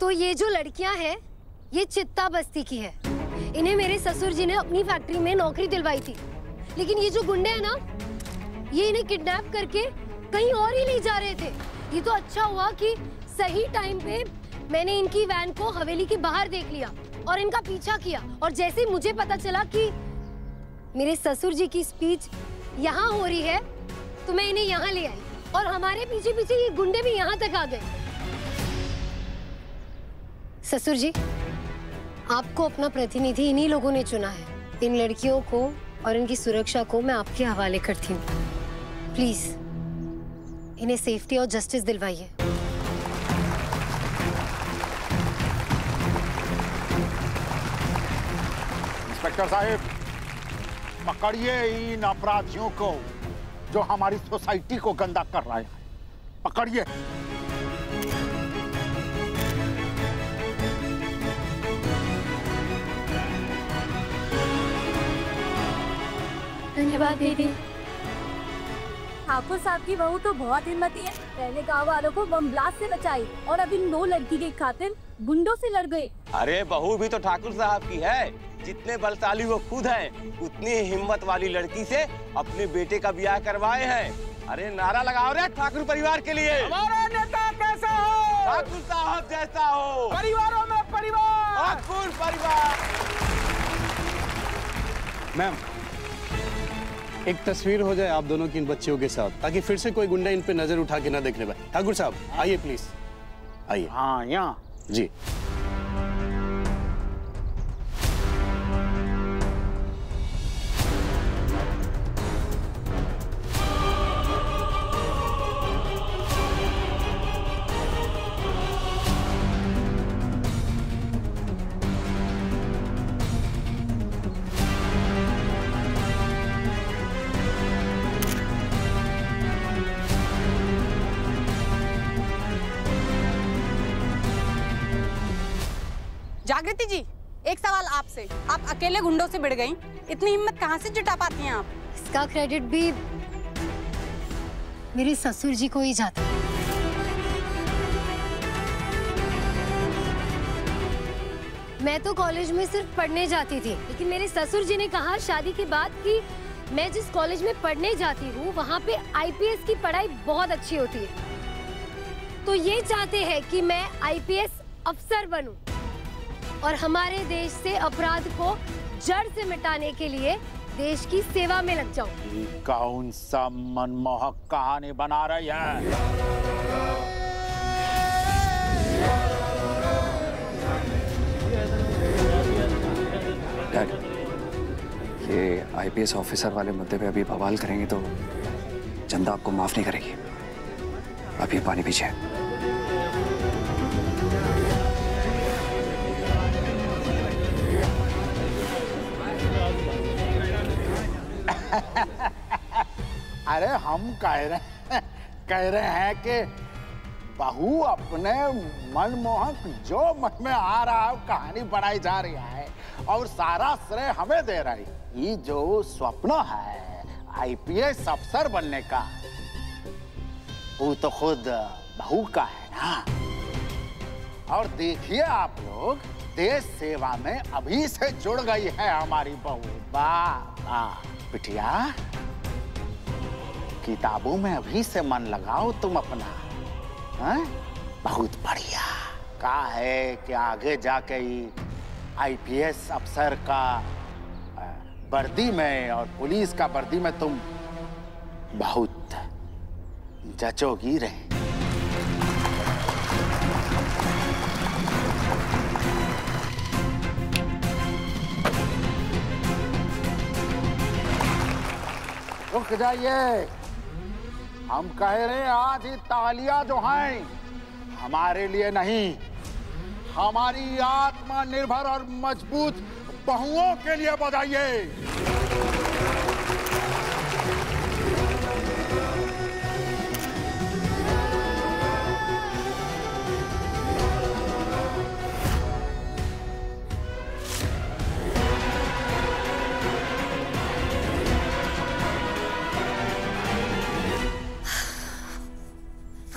तो ये जो लड़कियां हैं, ये चित्ता बस्ती की है। इन्हें मेरे ससुर जी ने अपनी फैक्ट्री में नौकरी दिलवाई थी। लेकिन ये जो गुंडे हैं ना, ये इन्हें किडनैप करके कहीं और ही ले जा रहे थे। ये तो अच्छा हुआ कि सही टाइम पे मैंने इनकी वैन को हवेली के बाहर देख लिया और इनका पीछा किया। और जैसे ही मुझे पता चला कि मेरे ससुर जी की स्पीच यहाँ हो रही है, तो मैं इन्हें यहाँ ले आई और हमारे पीछे पीछे ये गुंडे भी यहाँ तक आ गए। ससुर जी, आपको अपना प्रतिनिधि इन्हीं लोगों ने चुना है। इन लड़कियों को और इनकी सुरक्षा को मैं आपके हवाले करती हूँ। प्लीज इन्हें सेफ्टी और जस्टिस दिलवाइए। इंस्पेक्टर साहब, पकड़िए इन अपराधियों को जो हमारी सोसाइटी को गंदा कर रहे हैं। पकड़िए। धन्यवाद दीदी। ठाकुर साहब की बहू तो बहुत हिम्मती है। पहले गांव वालों को बम ब्लास्ट से बचाई और अब इन 2 लड़की के खातिर गुंडों से लड़ गए। अरे बहू भी तो ठाकुर साहब की है। जितने बलशाली वो खुद हैं, उतनी हिम्मत वाली लड़की से अपने बेटे का ब्याह करवाए हैं। अरे नारा लगाओ रे ठाकुर परिवार के लिए। हमारा नेता कैसा हो? ठाकुर साहब जैसा हो। परिवारों में परिवार। ठाकुर परिवार। मैम, एक तस्वीर हो जाए आप दोनों की इन बच्चियों के साथ, ताकि फिर से कोई गुंडा इन पे नजर उठा के ना देखने पाए। ठाकुर साहब आइए प्लीज, आइए। हाँ, यहाँ जी। जागृति जी, एक सवाल आपसे। आप अकेले गुंडों से भिड़ गईं। इतनी हिम्मत कहाँ से जुटा पाती हैं आप? इसका क्रेडिट भी मेरे ससुर जी को ही जाता है। मैं तो कॉलेज में सिर्फ पढ़ने जाती थी, लेकिन मेरे ससुर जी ने कहा शादी के बाद कि मैं जिस कॉलेज में पढ़ने जाती हूँ वहाँ पे आईपीएस की पढ़ाई बहुत अच्छी होती है। तो ये चाहते हैं कि मैं आईपीएस अफसर बनूं और हमारे देश से अपराध को जड़ से मिटाने के लिए देश की सेवा में लग जाऊं। कौन सा मनमोहक कहानी बना रही है? डैड, ये आईपीएस ऑफिसर वाले मुद्दे पे अभी बवाल करेंगे तो जनता आपको माफ नहीं करेगी। आप ये पानी पीछे। अरे हम कह रहे हैं कि बहू अपने मनमोहक जो मन में आ रहा है कहानी बनाई जा रही है और सारा श्रेय हमें दे रही। ये जो स्वप्न है आईपीएस अफसर बनने का, वो तो खुद बहू का है ना। और देखिए आप लोग, देश सेवा में अभी से जुड़ गई है हमारी बहू। वाह वाह बिटिया, किताबों में अभी से मन लगाओ तुम अपना। हैं? बहुत बढ़िया। कहा है कि आगे जाके ही आईपीएस अफसर का वर्दी में और पुलिस का वर्दी में तुम बहुत जचोगी रहे। रुक जाइए, हम कह रहे हैं आज ये तालियां जो हैं हमारे लिए नहीं, हमारी आत्मनिर्भर और मजबूत बहुओं के लिए बजाइए।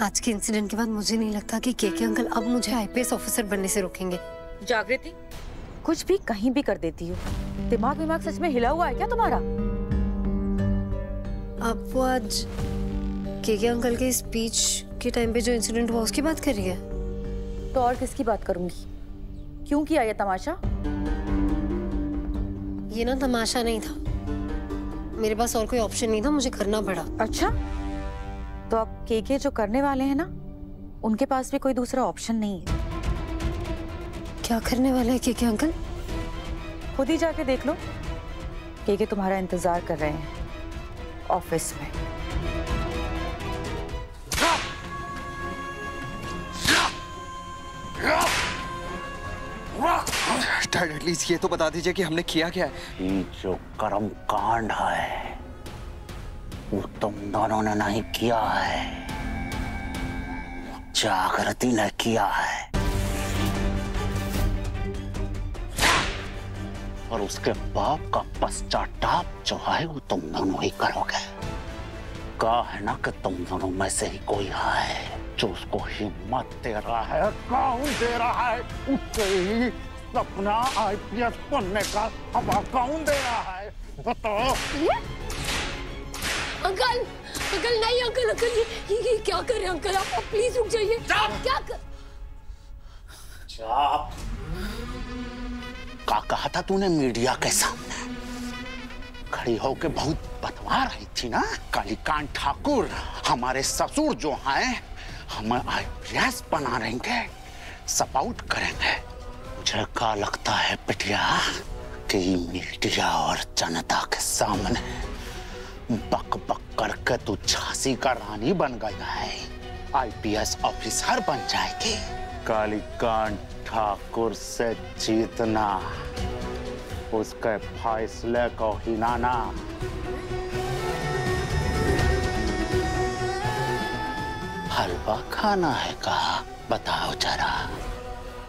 आज के इंसिडेंट के बाद मुझे नहीं लगता कि केके अंकल अब मुझे आईपीएस ऑफिसर बनने से रोकेंगे। जागृति, कुछ भी कहीं भी कर देती हो। दिमाग सच में हिला हुआ है क्या तुम्हारा? अब वो आज केके अंकल के स्पीच के टाइम पे जो इंसिडेंट हुआ उसकी बात कर रही है। तो और किसकी बात करूंगी? क्यों किया ये तमाशा? ये ना तमाशा नहीं था, मेरे पास और कोई ऑप्शन नहीं था, मुझे करना पड़ा। अच्छा, तो अब केके जो करने वाले हैं ना, उनके पास भी कोई दूसरा ऑप्शन नहीं है। क्या करने वाले हैं केके अंकल? खुद ही जाके देख लो। केके तुम्हारा इंतजार कर रहे हैं ऑफिस में। डैड, एटलीस्ट ये तो बता दीजिए कि हमने किया क्या है। ये जो कर्म कांड है वो तुम दोनों ने नहीं किया है, जागृति ने किया है। और उसके बाप का पश्चाताप जो है वो तुम दोनों ही करोगे। कहा है ना कि तुम दोनों में से ही कोई है जो उसको हिम्मत दे रहा है। कौन दे रहा है? उससे ही सपना आईपीएस बनने का हवा कौन दे रहा है? बताओ। अंकल, अंकल नहीं, अंकल अंकल ये क्या कर रहे हैं अंकल? आप प्लीज रुक जाइए। क्या कर... चाप। क्या कहा था तूने मीडिया के सामने? खड़ी होके बहुत बतवा रही थी ना। कालीकांत ठाकुर हमारे ससुर जो हैं हमें आईपीएस बना रहेंगे, सपोर्ट करेंगे। मुझे क्या लगता है बिटिया कि मीडिया और जनता के सामने बक बक करके तू झांसी का रानी बन गया है, आईपीएस ऑफिसर बन जाएगी। कालीकांत ठाकुर से जीतना, उसके फैसले को हिलाना। हलवा खाना है कहा? बताओ जरा।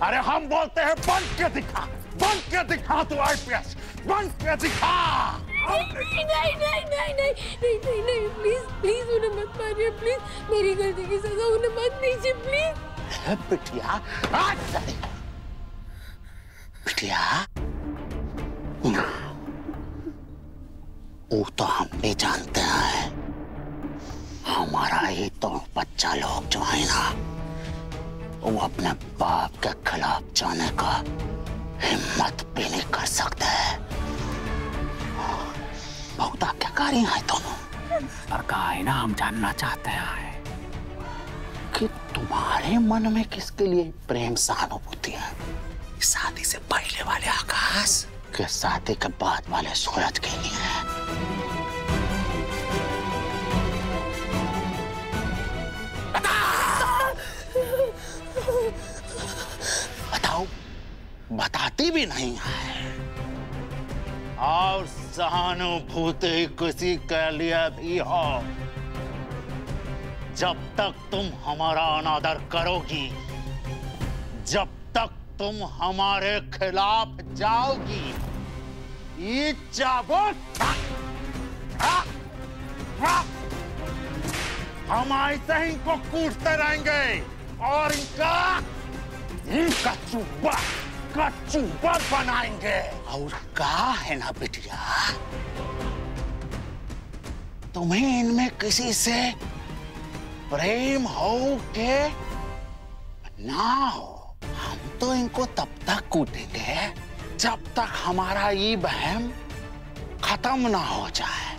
अरे हम बोलते हैं बन के दिखा, बन के दिखा तू आईपीएस, बन के दिखा। नहीं नहीं नहीं नहीं नहीं नहीं नहीं नहीं, प्लीज प्लीज उन्हें मत मारिए, प्लीज मेरी गलती की सजा उन्हें मत दीजिए, प्लीज। बिटिया, बिटिया, वो तो हम भी जानते हैं, हमारा ही तो बच्चा लोग जो है ना, वो अपने बाप के खिलाफ जाने का हिम्मत भी नहीं कर सकते। बहुत आज्ञाकारी हैं दोनों। पर कहा है ना, हम जानना चाहते हैं कि तुम्हारे मन में किसके लिए प्रेम सहानुभूति है? शादी से पहले वाले आकाश के शादी के बाद वाले सूरज के लिए? बताओ। बताती भी नहीं है। और सहानुभूति किसी के लिए भी हो, जब तक तुम हमारा अनादर करोगी, जब तक तुम हमारे खिलाफ जाओगी, ये चाबुक हम ऐसे ही इनको कूटते रहेंगे और इनका चूबा बनाएंगे। और कहा है ना बिटिया, तुम्हें इनमें किसी से प्रेम हो के ना हो, हम तो इनको तब तक कूटेंगे जब तक हमारा ये बहम खत्म ना हो जाए।